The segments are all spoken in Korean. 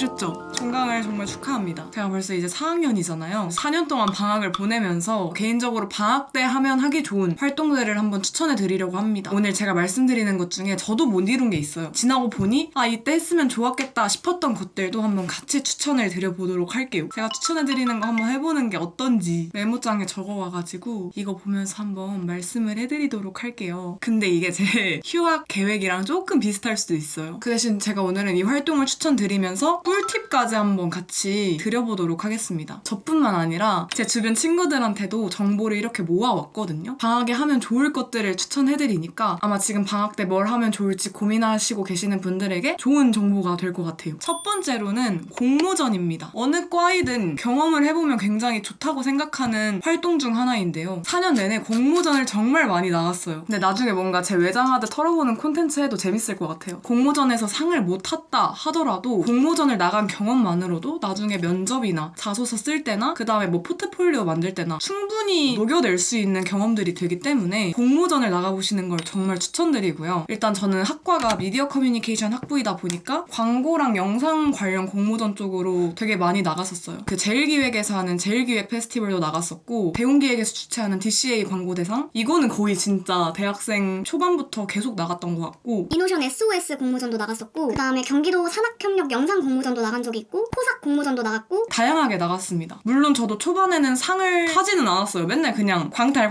수고하셨죠? 종강을 정말 축하합니다. 제가 벌써 이제 4학년이잖아요. 4년 동안 방학을 보내면서 개인적으로 방학 때 하면 하기 좋은 활동들을 한번 추천해 드리려고 합니다. 오늘 제가 말씀드리는 것 중에 저도 못 이룬 게 있어요. 지나고 보니 이때 했으면 좋았겠다 싶었던 것들도 한번 같이 추천을 드려보도록 할게요. 제가 추천해 드리는 거 한번 해보는 게 어떤지 메모장에 적어와가지고 이거 보면서 한번 말씀을 해드리도록 할게요. 근데 이게 제 휴학 계획이랑 조금 비슷할 수도 있어요. 그 대신 제가 오늘은 이 활동을 추천드리면서 꿀팁까지 한번 같이 드려보도록 하겠습니다. 저뿐만 아니라 제 주변 친구들한테도 정보를 이렇게 모아왔거든요. 방학에 하면 좋을 것들을 추천해드리니까 아마 지금 방학 때 뭘 하면 좋을지 고민하시고 계시는 분들에게 좋은 정보가 될 것 같아요. 첫 번째로는 공모전입니다. 어느 과이든 경험을 해보면 굉장히 좋다고 생각하는 활동 중 하나인데요. 4년 내내 공모전을 정말 많이 나갔어요. 근데 나중에 뭔가 제 외장하드 털어보는 콘텐츠 해도 재밌을 것 같아요. 공모전에서 상을 못 탔다 하더라도 공모전을 나간 경험만으로도 나중에 면접이나 자소서 쓸 때나 그 다음에 뭐 포트폴리오 만들 때나 충분히 녹여낼 수 있는 경험들이 되기 때문에 공모전을 나가보시는 걸 정말 추천드리고요. 일단 저는 학과가 미디어 커뮤니케이션 학부이다 보니까 광고랑 영상 관련 공모전 쪽으로 되게 많이 나갔었어요. 그 제일기획에서 하는 제일기획 페스티벌도 나갔었고 대웅기획에서 주최하는 DCA 광고대상 이거는 거의 진짜 대학생 초반부터 계속 나갔던 것 같고 이노션 SOS 공모전도 나갔었고 그 다음에 경기도 산학협력 영상 공모전도 나간 적이 있고 포삭 공모전도 나갔고 다양하게 나갔습니다. 물론 저도 초반에는 상을 타지는 않았어요. 맨날 그냥 광탈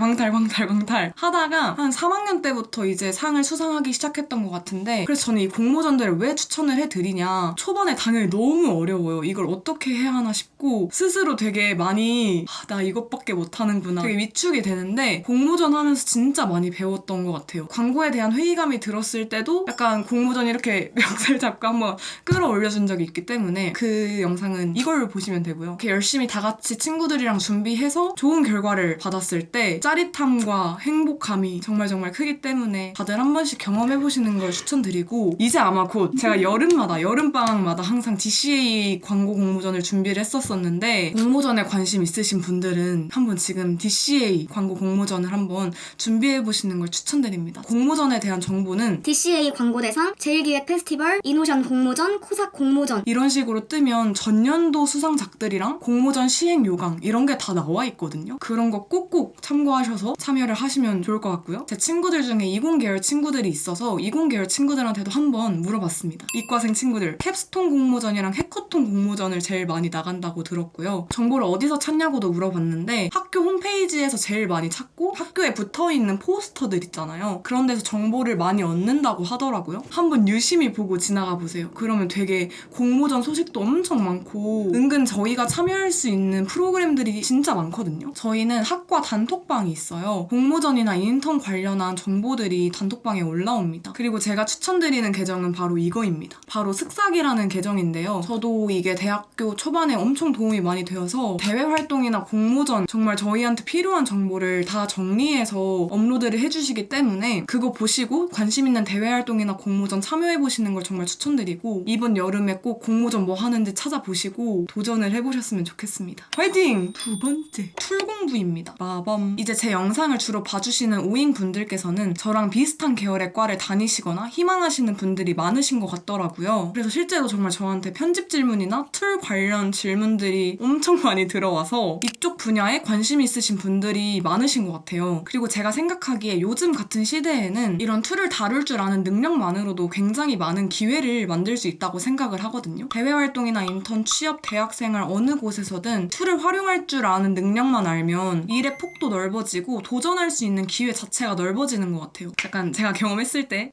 하다가 한 3학년 때부터 이제 상을 수상하기 시작했던 것 같은데 그래서 저는 이 공모전들을 왜 추천을 해드리냐 초반에 당연히 너무 어려워요. 이걸 어떻게 해야 하나 싶고 스스로 되게 많이 나 이것밖에 못하는구나 되게 위축이 되는데 공모전 하면서 진짜 많이 배웠던 것 같아요. 광고에 대한 회의감이 들었을 때도 약간 공모전 이렇게 멱살 잡고 한번 끌어올려준 적이 있기 때문에 그 영상은 이걸 보시면 되고요. 이렇게 열심히 다 같이 친구들이랑 준비해서 좋은 결과를 받았을 때 짜릿함과 행복감이 정말 크기 때문에 다들 한 번씩 경험해보시는 걸 추천드리고 이제 아마 곧 제가 여름방학마다 항상 DCA 광고 공모전을 준비를 했었었는데 공모전에 관심 있으신 분들은 한번 지금 DCA 광고 공모전을 한번 준비해보시는 걸 추천드립니다. 공모전에 대한 정보는 DCA 광고대상, 제일기획 페스티벌, 이노션 공모전, 코삭 공모전 이런 식으로 뜨면 전년도 수상작들이랑 공모전 시행 요강 이런 게 다 나와 있거든요. 그런 거 꼭꼭 참고하셔서 참여를 하시면 좋을 것 같고요. 제 친구들 중에 이공계열 친구들이 있어서 이공계열 친구들한테도 한번 물어봤습니다. 이과생 친구들 캡스톤 공모전이랑 해커톤 공모전을 제일 많이 나간다고 들었고요. 정보를 어디서 찾냐고도 물어봤는데 학교 홈페이지에서 제일 많이 찾고 학교에 붙어있는 포스터들 있잖아요. 그런 데서 정보를 많이 얻는다고 하더라고요. 한번 유심히 보고 지나가 보세요. 그러면 되게 공모전 소식도 엄청 많고 은근 저희가 참여할 수 있는 프로그램들이 진짜 많거든요. 저희는 학과 단톡방이 있어요. 공모전이나 인턴 관련한 정보들이 단톡방에 올라옵니다. 그리고 제가 추천드리는 계정은 바로 이거입니다. 바로 슥싹이라는 계정인데요. 저도 이게 대학교 초반에 엄청 도움이 많이 되어서 대외 활동이나 공모전 정말 저희한테 필요한 정보를 다 정리해서 업로드를 해주시기 때문에 그거 보시고 관심 있는 대외 활동이나 공모전 참여해보시는 걸 정말 추천드리고 이번 여름에 꼭 공모전 뭐 하는지 찾아보시고 도전을 해보셨으면 좋겠습니다. 화이팅! 두 번째, 툴 공부입니다. 마범. 이제 제 영상을 주로 봐주시는 오잉 분들께서는 저랑 비슷한 계열의 과를 다니시거나 희망하시는 분들이 많으신 것 같더라고요. 그래서 실제로 정말 저한테 편집 질문이나 툴 관련 질문들이 엄청 많이 들어와서 이쪽 분야에 관심 있으신 분들이 많으신 것 같아요. 그리고 제가 생각하기에 요즘 같은 시대에는 이런 툴을 다룰 줄 아는 능력만으로도 굉장히 많은 기회를 만들 수 있다고 생각을 하거든요. 대외 활동이나 인턴, 취업, 대학생활 어느 곳에서든 툴을 활용할 줄 아는 능력만 알면 일의 폭도 넓어지고 도전할 수 있는 기회 자체가 넓어지는 것 같아요. 약간 제가 경험했을 때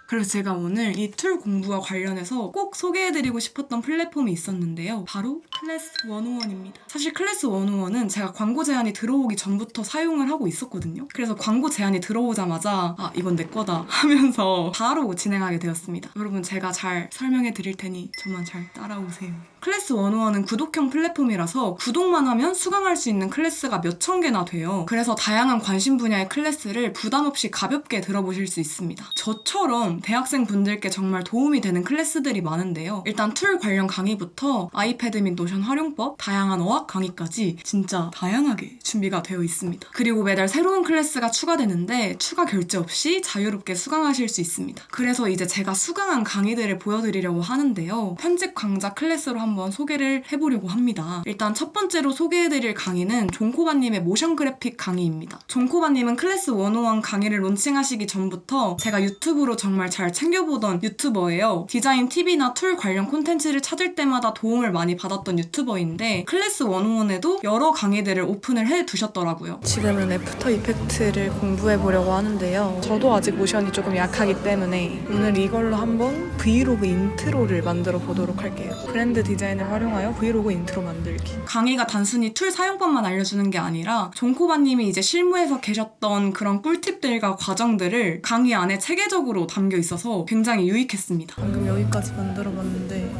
그래서 제가 오늘 이 툴 공부와 관련해서 꼭 소개해드리고 싶었던 플랫폼이 있었는데요. 바로 클래스 101입니다. 사실 클래스 101은 제가 광고 제안이 들어오기 전부터 사용을 하고 있었거든요. 그래서 광고 제안이 들어오자마자 이건 내 거다 하면서 바로 진행하게 되었습니다. 여러분 제가 잘 설명해 드릴 테니 저만 잘 따라오세요. 클래스 101은 구독형 플랫폼이라서 구독만 하면 수강할 수 있는 클래스가 몇천 개나 돼요. 그래서 다양한 관심 분야의 클래스를 부담 없이 가볍게 들어보실 수 있습니다. 저처럼 대학생 분들께 정말 도움이 되는 클래스들이 많은데요. 일단 툴 관련 강의부터 아이패드 및 노션 활용법, 다양한 어학 강의까지 진짜 다양하게 준비가 되어 있습니다. 그리고 매달 새로운 클래스가 추가되는데 추가 결제 없이 자유롭게 수강하실 수 있습니다. 그래서 이제 제가 수강한 강의들을 보여드리려고 하는데요. 편집 강좌 클래스로 한번 소개를 해보려고 합니다. 일단 첫 번째로 소개해드릴 강의는 존코바님의 모션 그래픽 강의입니다. 존코바님은 클래스 101 강의를 론칭하시기 전부터 제가 유튜브로 정말 잘 챙겨보던 유튜버예요. 디자인 팁이나 툴 관련 콘텐츠를 찾을 때마다 도움을 많이 받았던 유튜버인데 클래스 101에도 여러 강의들을 오픈을 해두셨더라고요. 지금은 애프터 이펙트를 공부해보려고 하는데요. 저도 아직 모션이 조금 약하기 때문에 오늘 이걸로 한번 브이로그 인트로를 만들어 보도록 할게요. 브랜드 디자인을 활용하여 브이로그 인트로 만들기. 강의가 단순히 툴 사용법만 알려주는 게 아니라 존코바님이 이제 실무에서 계셨던 그런 꿀팁들과 과정들을 강의 안에 체계적으로 담겨 있어서 굉장히 유익했습니다. 방금 여기까지 만들어봤는데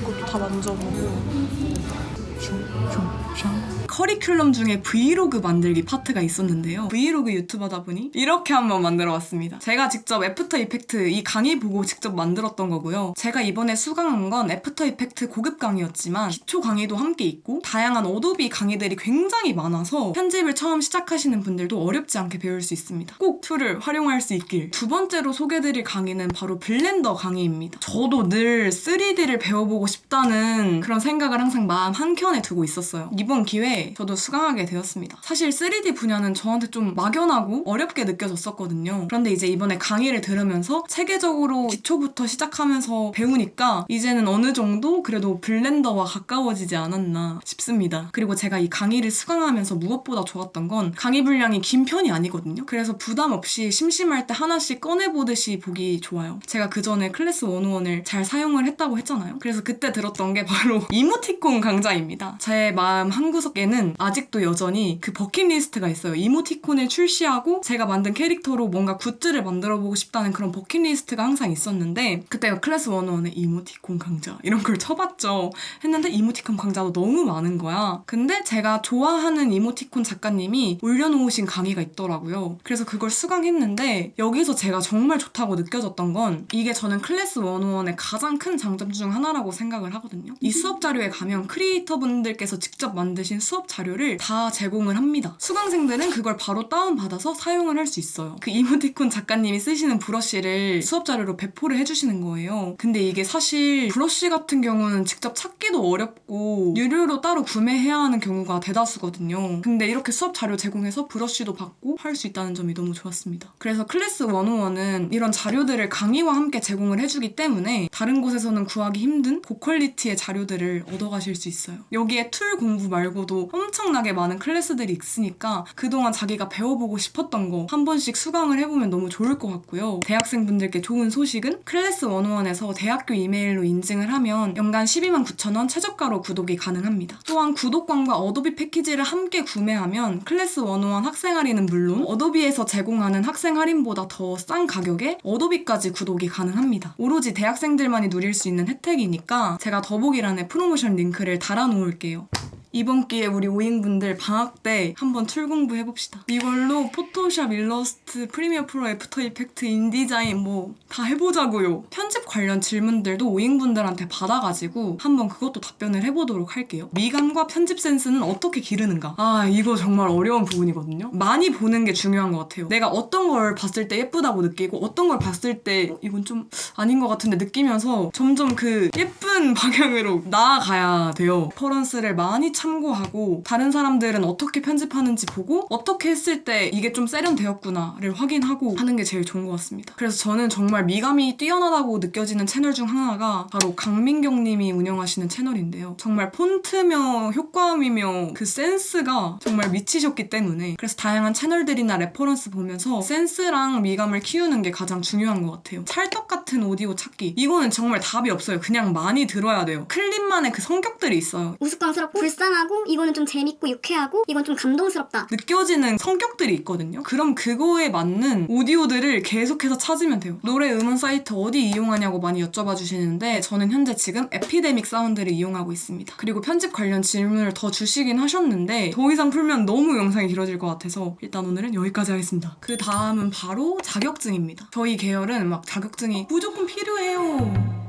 이것도 다 만져보고 커리큘럼 중에 브이로그 만들기 파트가 있었는데요. 브이로그 유튜버다 보니 이렇게 한번 만들어봤습니다. 제가 직접 애프터 이펙트 이 강의 보고 직접 만들었던 거고요. 제가 이번에 수강한 건 애프터 이펙트 고급 강의였지만 기초 강의도 함께 있고 다양한 어도비 강의들이 굉장히 많아서 편집을 처음 시작하시는 분들도 어렵지 않게 배울 수 있습니다. 꼭 툴을 활용할 수 있길. 두 번째로 소개드릴 강의는 바로 블렌더 강의입니다. 저도 늘 3D를 배워보고 싶다는 그런 생각을 항상 마음 한켠에 두고 있었어요. 이번 기회에 저도 수강하게 되었습니다. 사실 3D 분야는 저한테 좀 막연하고 어렵게 느껴졌었거든요. 그런데 이제 이번에 강의를 들으면서 체계적으로 기초부터 시작하면서 배우니까 이제는 어느 정도 그래도 블렌더와 가까워지지 않았나 싶습니다. 그리고 제가 이 강의를 수강하면서 무엇보다 좋았던 건 강의 분량이 긴 편이 아니거든요. 그래서 부담 없이 심심할 때 하나씩 꺼내보듯이 보기 좋아요. 제가 그 전에 클래스 101을 잘 사용을 했다고 했잖아요. 그래서 그때 들었던 게 바로 이모티콘 강좌입니다. 제 마음 한구석에는 아직도 여전히 그 버킷리스트가 있어요. 이모티콘을 출시하고 제가 만든 캐릭터로 뭔가 굿즈를 만들어보고 싶다는 그런 버킷리스트가 항상 있었는데 그때 클래스 101에 이모티콘 강좌 이런 걸 쳐봤죠. 했는데 이모티콘 강좌도 너무 많은 거야. 근데 제가 좋아하는 이모티콘 작가님이 올려놓으신 강의가 있더라고요. 그래서 그걸 수강했는데 여기서 제가 정말 좋다고 느껴졌던 건 이게 저는 클래스 101의 가장 큰 장점 중 하나라고 생각을 하거든요. 이 수업 자료에 가면 크리에이터 분들께서 직접 만드신 수업 자료를 다 제공을 합니다. 수강생들은 그걸 바로 다운받아서 사용을 할 수 있어요. 그 이모티콘 작가님이 쓰시는 브러쉬를 수업 자료로 배포를 해주시는 거예요. 근데 이게 사실 브러쉬 같은 경우는 직접 찾기도 어렵고 유료로 따로 구매해야 하는 경우가 대다수거든요. 근데 이렇게 수업 자료 제공해서 브러쉬도 받고 할 수 있다는 점이 너무 좋았습니다. 그래서 클래스 101은 이런 자료들을 강의와 함께 제공을 해주기 때문에 다른 곳에서는 구하기 힘든 고퀄리티의 자료들을 얻어가실 수 있어요. 여기에 툴 공부 말고도 엄청나게 많은 클래스들이 있으니까 그동안 자기가 배워보고 싶었던 거 한 번씩 수강을 해보면 너무 좋을 것 같고요. 대학생분들께 좋은 소식은 클래스 101에서 대학교 이메일로 인증을 하면 연간 129,000원 최저가로 구독이 가능합니다. 또한 구독권과 어도비 패키지를 함께 구매하면 클래스 101 학생 할인은 물론 어도비에서 제공하는 학생 할인보다 더 싼 가격에 어도비까지 구독이 가능합니다. 오로지 대학생들만이 누릴 수 있는 혜택이니까 제가 더보기란에 프로모션 링크를 달아놓을게요. 이번 기회에 우리 오잉분들 방학 때 한번 툴 공부해봅시다. 이걸로 포토샵, 일러스트, 프리미어 프로, 애프터 이펙트, 인디자인 뭐 다 해보자고요. 편집 관련 질문들도 오잉분들한테 받아가지고 한번 그것도 답변을 해보도록 할게요. 미감과 편집 센스는 어떻게 기르는가? 아, 이거 정말 어려운 부분이거든요. 많이 보는 게 중요한 것 같아요. 내가 어떤 걸 봤을 때 예쁘다고 느끼고 어떤 걸 봤을 때 이건 좀 아닌 것 같은데 느끼면서 점점 그 예쁜 방향으로 나아가야 돼요. 퍼런스를 많이 참고하고 다른 사람들은 어떻게 편집하는지 보고 어떻게 했을 때 이게 좀 세련되었구나를 확인하고 하는 게 제일 좋은 것 같습니다. 그래서 저는 정말 미감이 뛰어나다고 느껴지는 채널 중 하나가 바로 강민경 님이 운영하시는 채널인데요. 정말 폰트며 효과음이며 그 센스가 정말 미치셨기 때문에 그래서 다양한 채널들이나 레퍼런스 보면서 센스랑 미감을 키우는 게 가장 중요한 것 같아요. 찰떡 같은 오디오 찾기. 이거는 정말 답이 없어요. 그냥 많이 들어야 돼요. 클립만의 그 성격들이 있어요. 우스꽝스럽고 불쌍하고 이거는 좀 재밌고 유쾌하고 이건 좀 감동스럽다. 느껴지는 성격들이 있거든요. 그럼 그거에 맞는 오디오들을 계속해서 찾으면 돼요. 노래 음원 사이트 어디 이용하냐고 많이 여쭤봐 주시는데 저는 현재 지금 에피데믹 사운드를 이용하고 있습니다. 그리고 편집 관련 질문을 더 주시긴 하셨는데 더 이상 풀면 너무 영상이 길어질 것 같아서 일단 오늘은 여기까지 하겠습니다. 그 다음은 바로 자격증입니다. 저희 계열은 막 자격증이 무조건 필요해요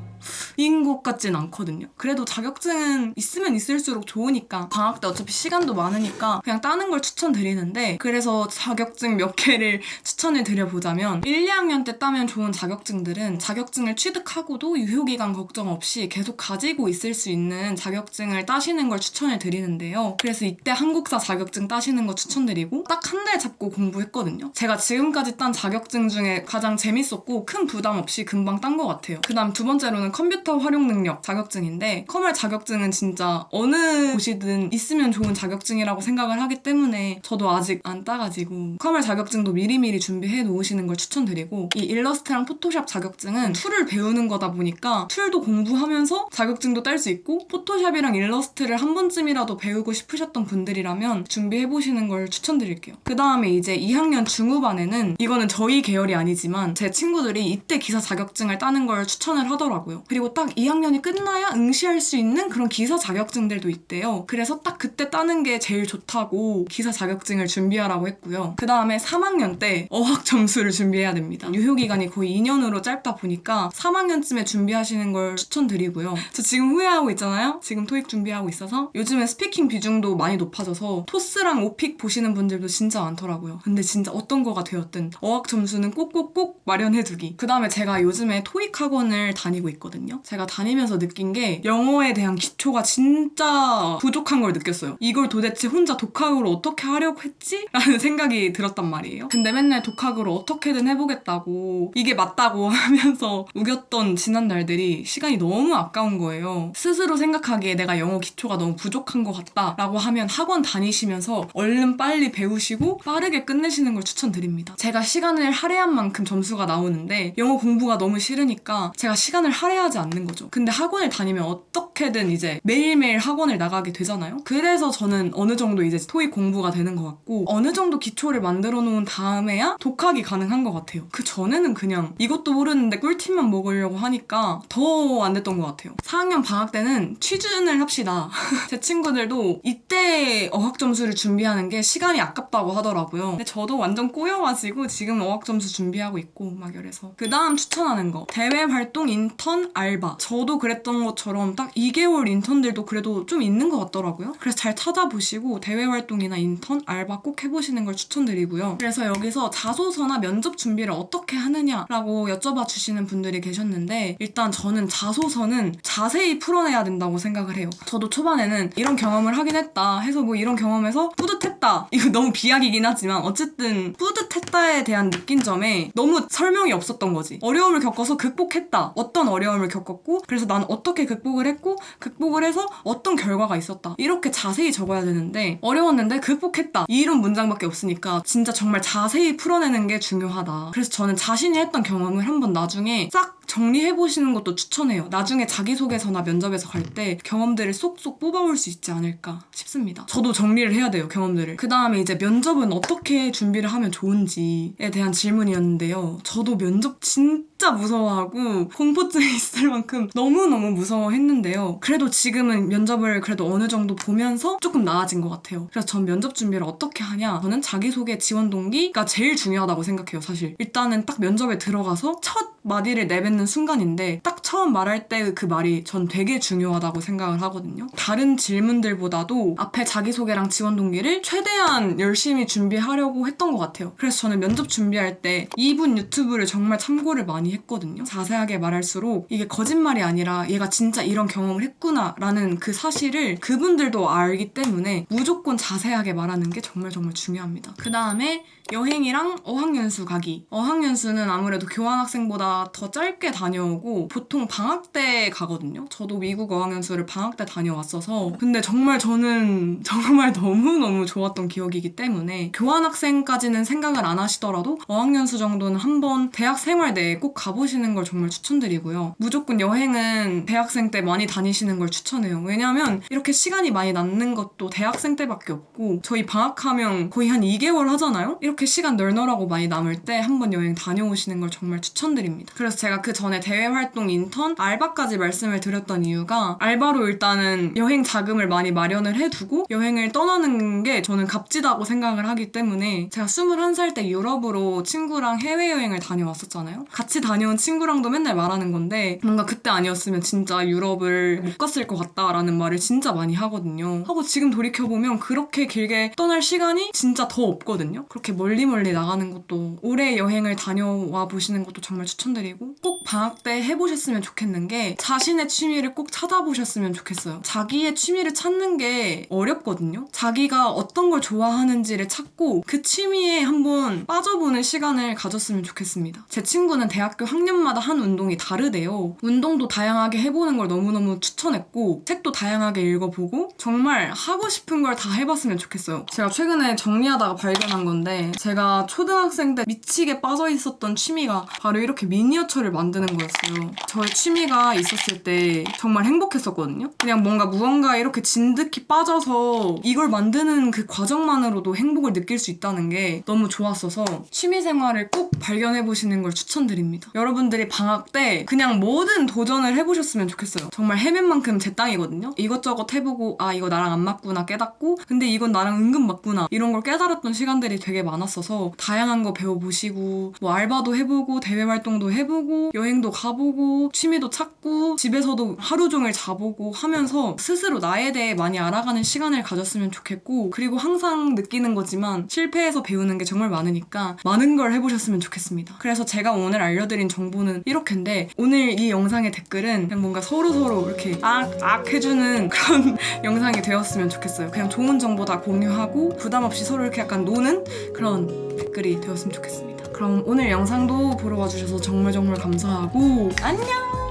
인 것 같진 않거든요. 그래도 자격증은 있으면 있을수록 좋으니까 방학 때 어차피 시간도 많으니까 그냥 따는 걸 추천드리는데 그래서 자격증 몇 개를 추천을 드려보자면 1, 2학년 때 따면 좋은 자격증들은 자격증을 취득하고도 유효기간 걱정 없이 계속 가지고 있을 수 있는 자격증을 따시는 걸 추천을 드리는데요. 그래서 이때 한국사 자격증 따시는 거 추천드리고 딱 한 달 잡고 공부했거든요. 제가 지금까지 딴 자격증 중에 가장 재밌었고 큰 부담 없이 금방 딴 것 같아요. 그 다음 두 번째로는 컴퓨터 활용 능력 자격증인데 커멀 자격증은 진짜 어느 곳이든 있으면 좋은 자격증이라고 생각을 하기 때문에 저도 아직 안 따가지고 커멀 자격증도 미리미리 준비해 놓으시는 걸 추천드리고 이 일러스트랑 포토샵 자격증은 툴을 배우는 거다 보니까 툴도 공부하면서 자격증도 딸 수 있고 포토샵이랑 일러스트를 한 번쯤이라도 배우고 싶으셨던 분들이라면 준비해보시는 걸 추천드릴게요. 그 다음에 이제 2학년 중후반에는 이거는 저희 계열이 아니지만 제 친구들이 이때 기사 자격증을 따는 걸 추천을 하더라고요. 그리고 딱 2학년이 끝나야 응시할 수 있는 그런 기사 자격증들도 있대요. 그래서 딱 그때 따는 게 제일 좋다고 기사 자격증을 준비하라고 했고요. 그 다음에 3학년 때 어학 점수를 준비해야 됩니다. 유효기간이 거의 2년으로 짧다 보니까 3학년쯤에 준비하시는 걸 추천드리고요. 저 지금 후회하고 있잖아요. 지금 토익 준비하고 있어서 요즘에 스피킹 비중도 많이 높아져서 토스랑 오픽 보시는 분들도 진짜 많더라고요. 근데 진짜 어떤 거가 되었든 어학 점수는 꼭꼭꼭 마련해두기. 그 다음에 제가 요즘에 토익 학원을 다니고 있거든요. 제가 다니면서 느낀 게 영어에 대한 기초가 진짜 부족한 걸 느꼈어요. 이걸 도대체 혼자 독학으로 어떻게 하려고 했지? 라는 생각이 들었단 말이에요. 근데 맨날 독학으로 어떻게든 해보겠다고 이게 맞다고 하면서 우겼던 지난 날들이 시간이 너무 아까운 거예요. 스스로 생각하기에 내가 영어 기초가 너무 부족한 것 같다라고 하면 학원 다니시면서 얼른 빨리 배우시고 빠르게 끝내시는 걸 추천드립니다. 제가 시간을 할애한 만큼 점수가 나오는데 영어 공부가 너무 싫으니까 제가 시간을 할애하지 않는 거죠. 근데 학원을 다니면 어떻게든 이제 매일매일 학원을 나가게 되잖아요. 그래서 저는 어느 정도 이제 토익 공부가 되는 것 같고 어느 정도 기초를 만들어 놓은 다음에야 독학이 가능한 것 같아요. 그 전에는 그냥 이것도 모르는데 꿀팁만 먹으려고 하니까 더 안 됐던 것 같아요. 4학년 방학 때는 취준을 합시다. 제 친구들도 이때 어학 점수를 준비하는 게 시간이 아깝다고 하더라고요. 근데 저도 완전 꼬여가지고 지금 어학 점수 준비하고 있고 막 이래서 그 다음 추천하는 거 대외 활동 인턴 알바. 저도 그랬던 것처럼 딱 2개월 인턴들도 그래도 좀 있는 것 같더라고요. 그래서 잘 찾아보시고 대외 활동이나 인턴 알바 꼭 해보시는 걸 추천드리고요. 그래서 여기서 자소서나 면접 준비를 어떻게 하느냐라고 여쭤봐 주시는 분들이 계셨는데 일단 저는 자소서는 자세히 풀어내야 된다고 생각을 해요. 저도 초반에는 이런 경험을 하긴 했다 해서 뭐 이런 경험에서 뿌듯했다. 이거 너무 비약이긴 하지만 어쨌든 뿌듯했다에 대한 느낀 점에 너무 설명이 없었던 거지. 어려움을 겪어서 극복했다. 어떤 어려움을 겪었고 그래서 난 어떻게 극복을 했고 극복을 해서 어떤 결과가 있었다. 이렇게 자세히 적어야 되는데 어려웠는데 극복했다. 이런 문장밖에 없으니까 진짜 정말 자세히 풀어내는 게 중요하다. 그래서 저는 자신이 했던 경험을 한번 나중에 싹 정리해보시는 것도 추천해요. 나중에 자기소개서나 면접에서 갈 때 경험들을 쏙쏙 뽑아올 수 있지 않을까 싶습니다. 저도 정리를 해야 돼요, 경험들을. 그 다음에 이제 면접은 어떻게 준비를 하면 좋은지에 대한 질문이었는데요. 저도 면접 진짜 무서워하고 공포증이 있을 만큼 너무너무 무서워했는데요. 그래도 지금은 면접을 그래도 어느 정도 보면서 조금 나아진 것 같아요. 그래서 전 면접 준비를 어떻게 하냐? 저는 자기소개 지원 동기가 제일 중요하다고 생각해요, 사실. 일단은 딱 면접에 들어가서 첫 마디를 내뱉는 순간인데 딱 처음 말할 때 그 말이 전 되게 중요하다고 생각을 하거든요. 다른 질문들보다도 앞에 자기소개랑 지원 동기를 최대한 열심히 준비하려고 했던 것 같아요. 그래서 저는 면접 준비할 때 2분 유튜브를 정말 참고를 많이 했거든요. 자세하게 말할수록 이게 거짓말이 아니라 얘가 진짜 이런 경험을 했구나 라는 그 사실을 그분들도 알기 때문에 무조건 자세하게 말하는 게 정말 중요합니다. 그 다음에 여행이랑 어학연수 가기. 어학연수는 아무래도 교환학생보다 더 짧게 다녀오고 보통 방학 때 가거든요. 저도 미국 어학연수를 방학 때 다녀왔어서 근데 정말 저는 정말 너무너무 좋았던 기억이기 때문에 교환학생까지는 생각을 안 하시더라도 어학연수 정도는 한번 대학 생활 내에 꼭 가보시는 걸 정말 추천드리고요. 무조건 여행은 대학생 때 많이 다니시는 걸 추천해요. 왜냐면 이렇게 시간이 많이 남는 것도 대학생 때밖에 없고 저희 방학하면 거의 한 2개월 하잖아요? 이렇게 시간 널널하고 많이 남을 때 한번 여행 다녀오시는 걸 정말 추천드립니다. 그래서 제가 그 전에 대외활동, 인턴, 알바까지 말씀을 드렸던 이유가 알바로 일단은 여행 자금을 많이 마련을 해두고 여행을 떠나는 게 저는 값지다고 생각을 하기 때문에 제가 21살 때 유럽으로 친구랑 해외여행을 다녀왔었잖아요. 같이 다녀온 친구랑도 맨날 말하는 건데 뭔가 그때 아니었으면 진짜 유럽을 못 갔을 것 같다라는 말을 진짜 많이 하거든요. 하고 지금 돌이켜보면 그렇게 길게 떠날 시간이 진짜 더 없거든요. 그렇게 멀리 나가는 것도 올해 여행을 다녀와 보시는 것도 정말 추천드리고 꼭 방학 때 해보셨으면 좋겠는 게 자신의 취미를 꼭 찾아보셨으면 좋겠어요. 자기의 취미를 찾는 게 어렵거든요. 자기가 어떤 걸 좋아하는지를 찾고 그 취미에 한번 빠져보는 시간을 가졌으면 좋겠습니다. 제 친구는 대학교 학년마다 한 운동이 다르대요. 운동도 다양하게 해보는 걸 너무너무 추천했고 책도 다양하게 읽어보고 정말 하고 싶은 걸 다 해봤으면 좋겠어요. 제가 최근에 정리하다가 발견한 건데 제가 초등학생 때 미치게 빠져있었던 취미가 바로 이렇게 미니어처를 만드는 거였어요. 저의 취미가 있었을 때 정말 행복했었거든요. 그냥 뭔가 무언가에 이렇게 진득히 빠져서 이걸 만드는 그 과정만으로도 행복을 느낄 수 있다는 게 너무 좋았어서 취미생활을 꼭 발견해보시는 걸 추천드립니다. 여러분들이 방학 때 그냥 뭐든 도전을 해보셨으면 좋겠어요. 정말 헤맨 만큼 제 땅이거든요. 이것저것 해보고 아 이거 나랑 안 맞구나 깨닫고 근데 이건 나랑 은근 맞구나 이런 걸 깨달았던 시간들이 되게 많았어서 다양한 거 배워보시고 뭐 알바도 해보고 대외 활동도 해보고 여행도 가보고 취미도 찾고 집에서도 하루 종일 자보고 하면서 스스로 나에 대해 많이 알아가는 시간을 가졌으면 좋겠고 그리고 항상 느끼는 거지만 실패해서 배우는 게 정말 많으니까 많은 걸 해보셨으면 좋겠습니다. 그래서 제가 오늘 알려드린 정보는 이렇게인데 오늘 이 영상의 댓글은 그냥 뭔가 서로서로 이렇게 악 해주는 그런 영상이 되었으면 좋겠어요. 그냥 좋은 정보 다 공유하고 부담 없이 서로 이렇게 약간 노는 그런 댓글이 되었으면 좋겠습니다. 그럼 오늘 영상도 보러 와주셔서 정말 감사하고 안녕!